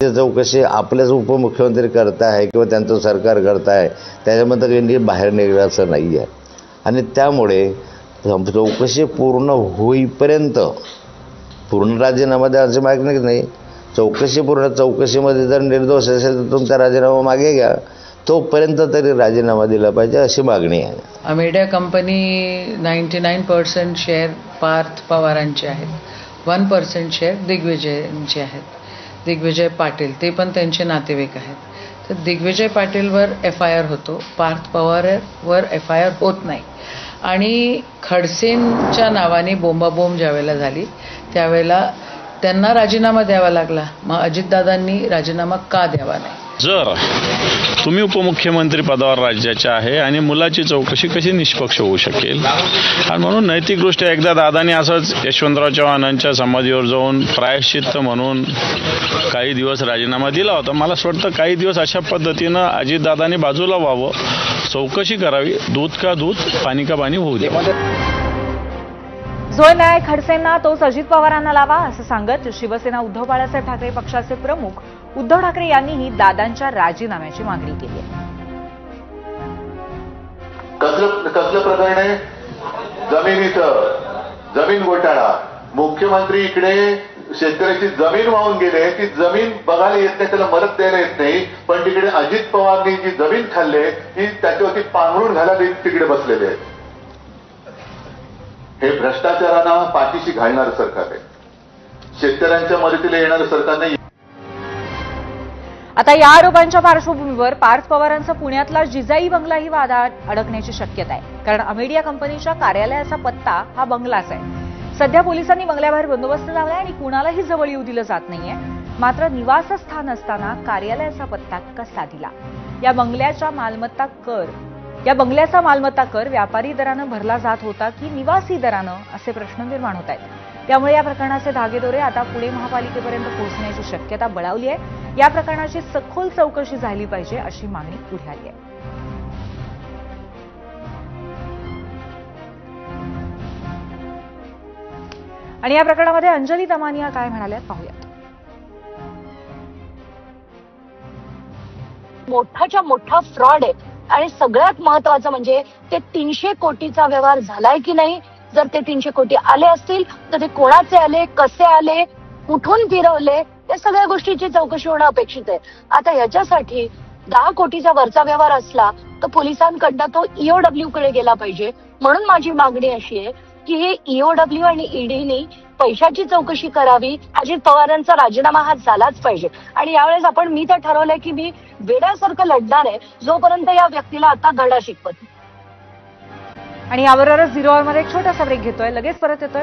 चौकशी आपलेच उपमुख्यमंत्री करताय किंवा त्यांचं सरकार करताय, त्याच्यामध्ये काही बाहेर निघायचं नाही आहे. आणि त्यामुळे चौकशी पूर्ण होईपर्यंत पूर्ण राजीनामा द्यायची मागणी नाही. चौकशीमध्ये जर निर्दोष असेल तर तुमचा राजीनामा मागे घ्या, तोपर्यंत तरी राजीनामा दिला पाहिजे अशी मागणी आहे. मीडिया कंपनी 99% शेअर पार्थ पवारांचे आहेत, 1% शेअर दिग्विजयचे आहेत. दिग्विजय पाटील ते पण त्यांचे नातेवाईक आहेत. तर दिग्विजय पाटीलवर FIR होतो, पार्थ पवारवर FIR होत नाही. आणि खडसेंच्या नावाने बोंबाबोंब ज्यावेळेला झाली त्यावेळेला त्यांना राजीनामा द्यावा लागला. मग अजितदादांनी राजीनामा का द्यावा नाही? जर तुम्ही उपमुख्यमंत्री पदावर राज्याचे आहे आणि मुलाची चौकशी कशी निष्पक्ष होऊ शकेल, आणि म्हणून नैतिकदृष्ट्या एकदा दादांनी असंच यशवंतराव चव्हाणांच्या समाधीवर जाऊन प्रायश्चित्त म्हणून काही दिवस राजीनामा दिला होता. मला असं वाटतं काही दिवस अशा पद्धतीनं अजितदादांनी बाजूला व्हावं, चौकशी करावी, दूध का दूध पाणी का पाणी होऊ द्या. जो न्याय खडसेंना तोच अजित पवारांना लावा असं सांगत शिवसेना उद्धव बाळासाहेब ठाकरे पक्षाचे प्रमुख उद्धव ठाकरे यांनीही दादांच्या राजीनाम्याची मागणी केली आहे. कसलं प्रकरण आहे? जमीन घोटाळा. मुख्यमंत्री इकडे शेतकऱ्याची जमीन वाहून गेले, ती जमीन बघायला येत नाही, त्याला मदत द्यायला येत नाही, पण तिकडे अजित पवारनी जी जमीन खाल्ले ती त्याच्यावरती पांघरून घालायला तिकडे बसलेले आहेत. हे भ्रष्टाचारांना पाठीशी घालणारं सरकार आहे, शेतकऱ्यांच्या मदतीला येणारं सरकार नाही. आता या आरोपांच्या पार्श्वभूमीवर पार्थ पवारांचा पुण्यातला जिजाई बंगलाही वादात अडकण्याची शक्यता आहे. कारण मीडिया कंपनीच्या कार्यालयाचा पत्ता हा बंगलाच आहे. सध्या पोलिसांनी बंगल्याबाहेर बंदोबस्त लावलाय आणि कुणालाही जवळ येऊ दिलं जात नाहीये. मात्र निवासस्थान असताना कार्यालयाचा पत्ता कसा दिला? या बंगल्याचा मालमत्ता कर व्यापारी दरानं भरला जात होता की निवासी दरानं, असे प्रश्न निर्माण होत आहेत. त्यामुळे या प्रकरणाचे धागेदोरे आता पुणे महापालिकेपर्यंत पोहोचण्याची शक्यता बळावली आहे. या प्रकरणाची सखोल चौकशी झाली पाहिजे अशी मागणी पुढे आली आहे. आणि या प्रकरणामध्ये अंजली दमानिया काय म्हणाल्या पाहूयात. मोठाच्या मोठा फ्रॉड आहे आणि सगळ्यात महत्वाचं म्हणजे ते 300 कोटीचा व्यवहार झालाय की नाही. जर ते 300 कोटी आले असतील तर ते कोणाचे आले, कसे आले, कुठून फिरवले, या सगळ्या गोष्टीची चौकशी होणं अपेक्षित आहे. आता याच्यासाठी 10 कोटीचा वरचा व्यवहार असला तर पोलिसांकडनं तो EOW कडे गेला पाहिजे. म्हणून माझी मागणी अशी आहे की हे EOW आणि EDने पैशाची चौकशी करावी. अजित पवारांचा राजीनामा हा झालाच पाहिजे. आणि यावेळेस मी तर ठरवलंय की मी वेड्यासारखं लढणार आहे जोपर्यंत या व्यक्तीला आता धडा शिकवत. आणि याबरोबरच 0 आवरमध्ये एक छोटासा ब्रेक घेतोय, लगेच परत येतोय.